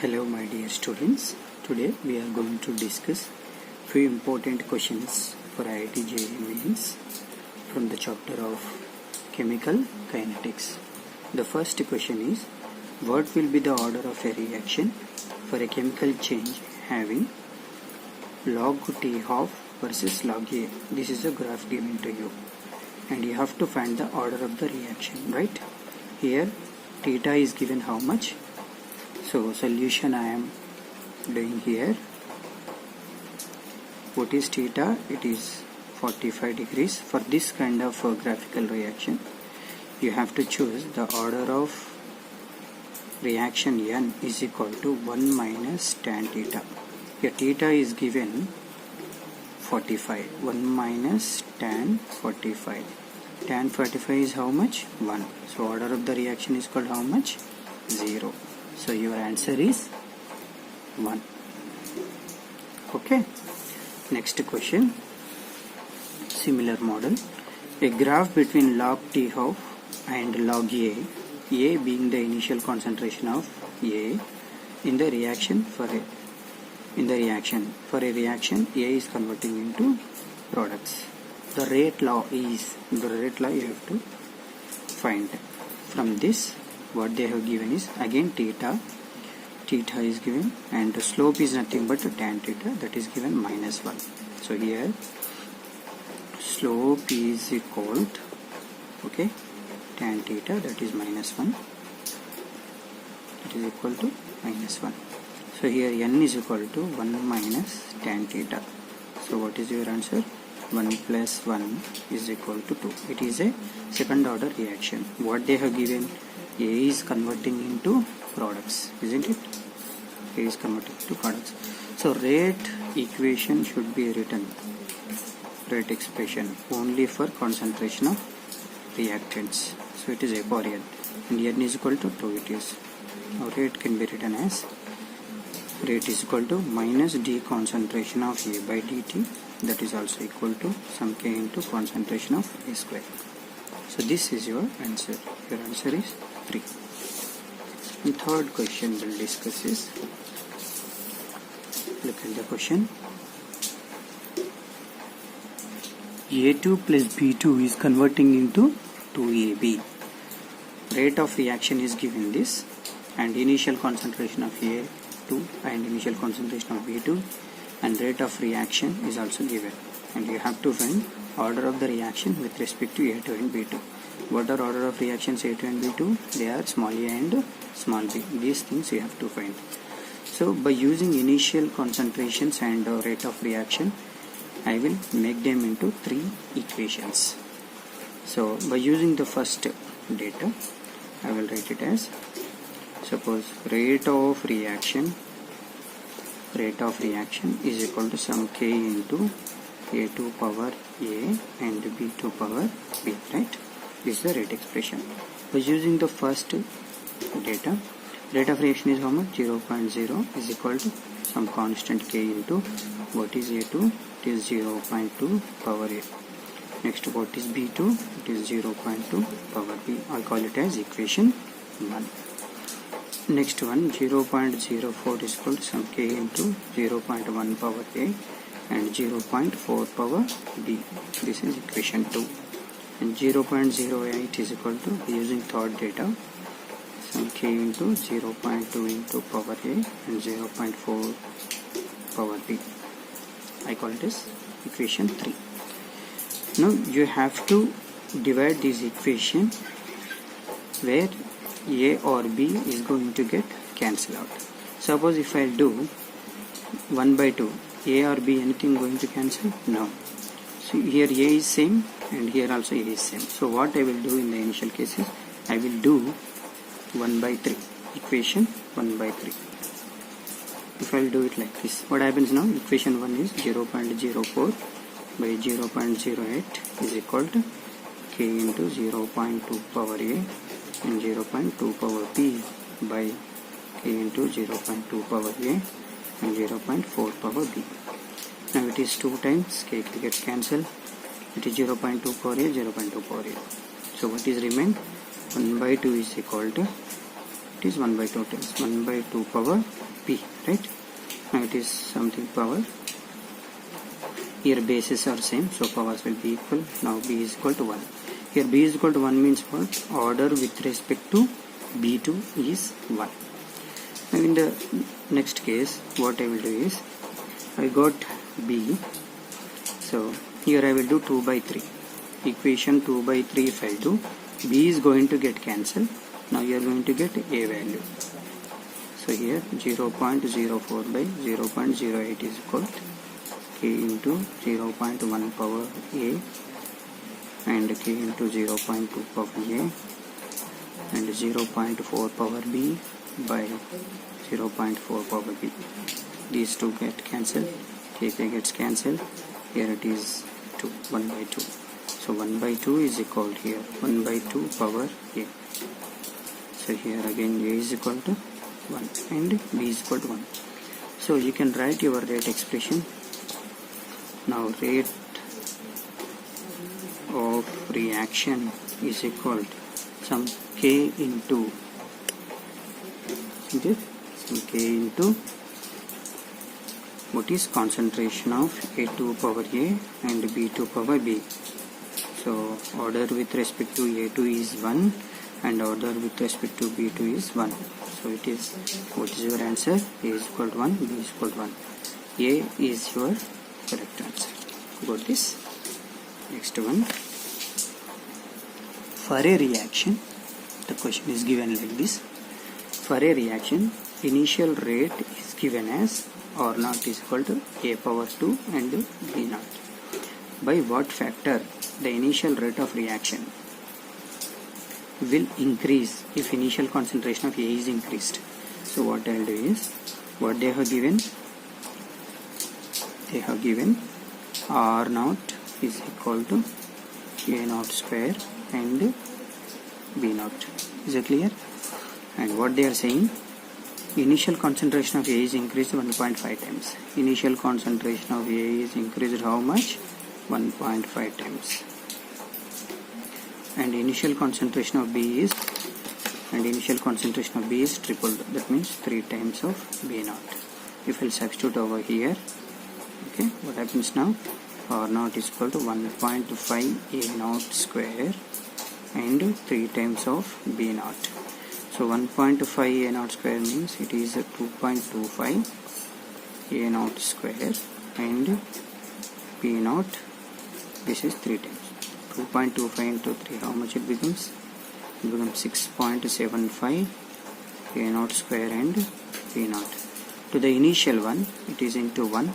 Hello my dear students, today we are going to discuss few important questions for IIT JEE Mains from the chapter of Chemical Kinetics. The first question is, what will be the order of a reaction for a chemical change having log T half versus log A? This is a graph given to you and you have to find the order of the reaction, right? Here theta is given how much? So solution I am doing here. What is theta? It is 45 degrees. For this kind of graphical reaction, you have to choose the order of reaction n is equal to 1 minus tan theta. Here theta is given 45. 1 minus tan 45. Tan 45 is how much? 1. So order of the reaction is called how much? 0. So your answer is 1. Okay. Next question. Similar model. A graph between log T half and log A being the initial concentration of A in the reaction for a reaction A is converting into products. The rate law you have to find. From this, what they have given is again theta is given and the slope is nothing but tan theta, that is given minus 1. So here slope is equal to tan theta, that is minus 1, that is equal to minus 1. So here n is equal to 1 minus tan theta. So what is your answer? 1 plus 1 is equal to 2. It is a second order reaction. What they have given, A is converting into products, isn't it? A is converting to products. So rate equation should be written, rate expression only for concentration of reactants. So it is A for n and n is equal to 2 it is. Now rate can be written as rate is equal to minus d concentration of A by dt, that is also equal to some k into concentration of A square. So this is your answer. Your answer is 3. And third question we'll discuss is, look at the question. A2 plus B2 is converting into 2AB. Rate of reaction is given this and initial concentration of A2 and initial concentration of B2 and rate of reaction is also given, and you have to find order of the reaction with respect to A2 and B2. What are order of reactions A2 and B2? They are small a and small b. These things you have to find. So by using initial concentrations and rate of reaction, I will make them into 3 equations. So by using the first data, I will write it as, suppose rate of reaction is equal to some k into A2 power A and B2 power B, right? This is the rate expression. By using the first data, rate of reaction is how much? 0.0 is equal to some constant k into what is A2? It is 0.2 power A. Next, what is B2? It is 0.2 power B. I call it as equation 1. Next one, 0.04 is equal to some k into 0.1 power A and 0.4 power B. This is equation 2. And 0.08 is equal to, using third data, some k into 0.2 into power A and 0.4 power B. I call it as equation 3. Now you have to divide this equation where A or B is going to get cancelled out. Suppose if I do 1 by 2, A or B, anything going to cancel? No. So here A is same and here also A is same. So what I will do in the initial cases, I will do 1 by 3, equation 1 by 3. If I will do it like this, what happens now? Equation 1 is 0.04 by 0.08 is equal to k into 0.2 power A and 0.2 power B by k into 0.2 power A and 0.4 power B. Now it is 2 times, k get cancelled. It is 0.2 power A, 0.2 power A. So what is remained? 1 by 2 is equal to, it is 1 by 2 times 1 by 2 power b, right? Now it is something power. Here bases are same, so powers will be equal. Now b is equal to 1. Here b is equal to 1 means what? Order with respect to b2 is 1. Now in the next case, what I will do is, I got b, so here I will do 2 by 3. Equation 2 by 3 if I do, b is going to get cancelled. Now you are going to get a value. So here 0.04 by 0.08 is equal to k into 0.1 power a and k into 0.2 power a and 0.4 power b by 0.4 power b. These two get cancelled. Kk gets cancelled. Here it is 2, 1 by 2. So 1 by 2 is equal here 1 by 2 power a. So here again a is equal to 1 and b is equal to 1. So you can write your rate expression. Now rate of reaction is equal to some k into what is concentration of A2 power A and B2 power B. So order with respect to A2 is 1 and order with respect to B2 is 1. So it is, what is your answer? A is equal to 1, B is equal to 1. A is your correct answer. Got this? Next one. For a reaction, the question is given like this. For a reaction, initial rate is given as R naught is equal to A power 2 and B naught. By what factor the initial rate of reaction will increase if initial concentration of A is increased? So what I will do is, what they have given R naught is equal to A naught square and B naught. Is it clear? And what they are saying, initial concentration of A is increased 1.5 times. Initial concentration of A is increased how much? 1.5 times. And initial concentration of B is tripled. That means 3 times of B naught. If we substitute over here, okay, what happens now? R naught is equal to 1.5 A naught square and 3 times of B naught. So 1.5 A naught square means it is 2.25 A naught square and B naught, this is 3 times. 2.25 into 3, how much it becomes? It becomes 6.75 A naught square and B naught. To the initial one, it is into 1,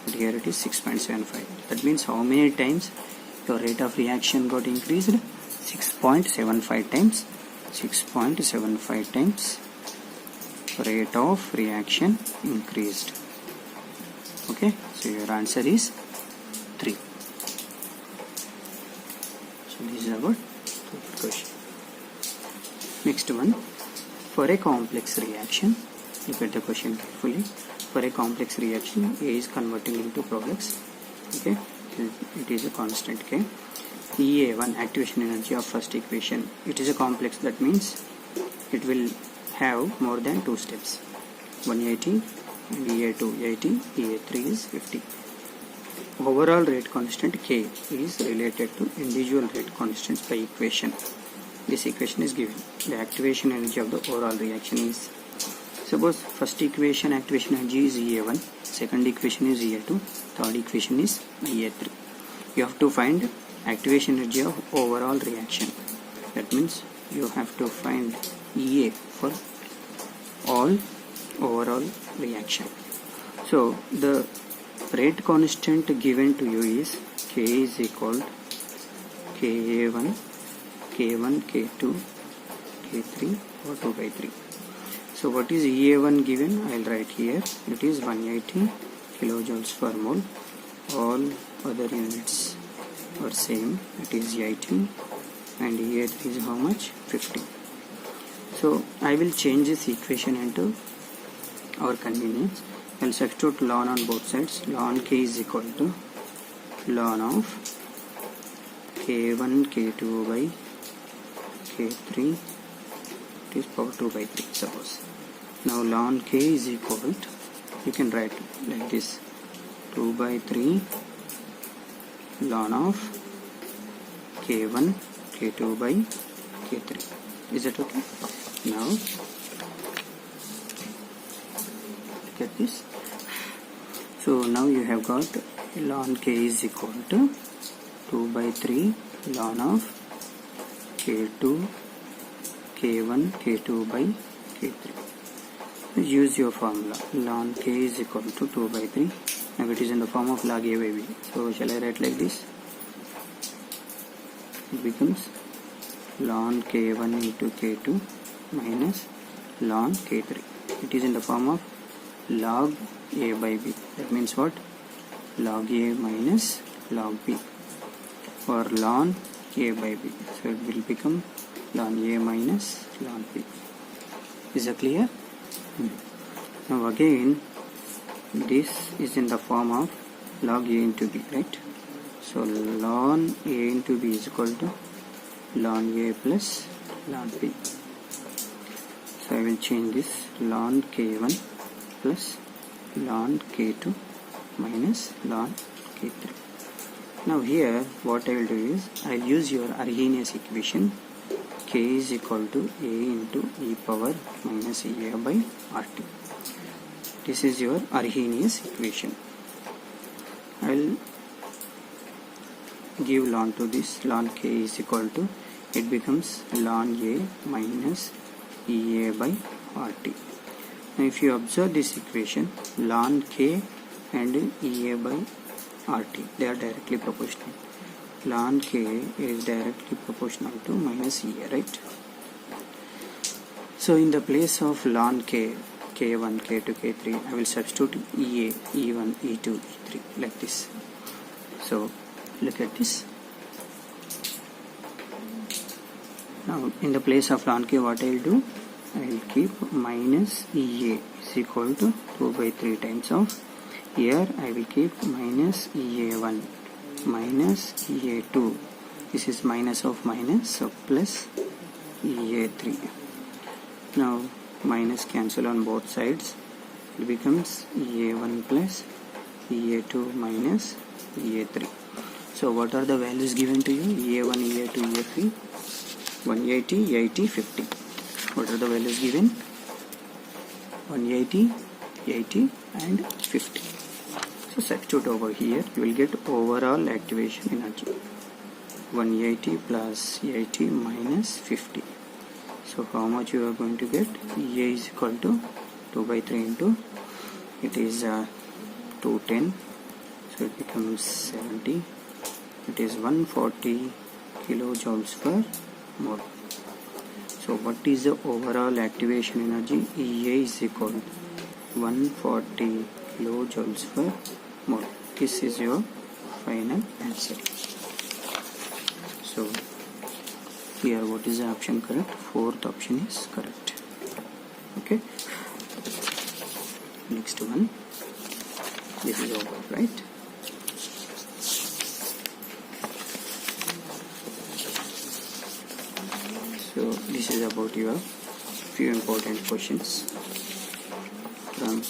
but here it is 6.75. That means how many times your rate of reaction got increased? 6.75 times. 6.75 times rate of reaction increased. Okay, so your answer is 3. So this is our third question. Next one, for a complex reaction, look at the question carefully. For a complex reaction, A is converting into products. Okay, it is a constant K. EA1, activation energy of first equation, it is a complex, that means it will have more than 2 steps, 180 and EA2 80, EA3 is 50. Overall rate constant K is related to individual rate constants by equation. This equation is given. The activation energy of the overall reaction is, suppose first equation activation energy is EA1, second equation is EA2, third equation is EA3. You have to find activation energy of overall reaction. That means you have to find EA for all overall reaction. So the rate constant given to you is K is equal to KA1, K1, K2, K3 or 2 by 3. So what is EA1 given? I will write here. It is 180 kilojoules per mole. All other units are same, it is 80, and EA3 is how much? 50. So I will change this equation into our convenience. I will substitute ln on both sides. Ln K is equal to ln of K1 K2 by K3, it is power 2 by 3 suppose. Now ln k is equal to, you can write like this, 2 by 3 ln of k1 k2 by k3. Is it okay? Now look at this. So now you have got ln k is equal to 2 by 3 ln of k2 k1 k2 by k3. Use your formula. Ln k is equal to 2 by 3. Now it is in the form of log a by b. So shall I write like this? It becomes ln k1 into k2 minus ln k3. It is in the form of log a by b. That means what? Log a minus log b, or ln a by b. So it will become ln a minus ln b. Is it clear? Now again, this is in the form of log a into b, right? So ln a into b is equal to ln a plus ln b. So I will change this, ln k1 plus ln k2 minus ln k3. Now here what I will do is, I will use your Arrhenius equation, k is equal to a into e power minus e a by rt. This is your Arrhenius equation. I will give ln to this. Ln k is equal to, it becomes ln a minus e a by rt. Now if you observe this equation, ln k and e a by rt, they are directly proportional. Ln k is directly proportional to minus e a, right? So in the place of ln k, k1, k2, k3, I will substitute ea, e1, e2, e3 like this. So look at this. Now in the place of ln k, what I will do? I will keep minus ea is equal to 2 by 3 times of, here I will keep minus ea1 minus ea2. This is minus of minus, so plus ea3. Now minus cancel on both sides. It becomes ea1 plus ea2 minus ea3. So what are the values given to you? ea1, ea2, ea3, 180, 80, 50. What are the values given? 180, 80 and 50. So substitute over here, you will get overall activation energy 180 plus 80 minus 50. So how much you are going to get? Ea is equal to 2 by 3 into, it is 210, so it becomes 70. It is 140 kilojoules per mole. So what is the overall activation energy? Ea is equal to 140 kilojoules per mole. This is your final answer. So here what is the option correct? Fourth option is correct. Okay. Next one. This is over, right? So this is about your few important questions from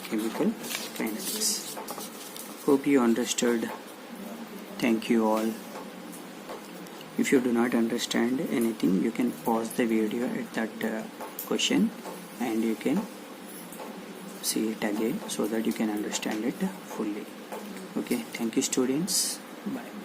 chemical kinetics. Hope you understood. Thank you all. If you do not understand anything, you can pause the video at that question and you can see it again so that you can understand it fully. Okay, thank you students. Bye.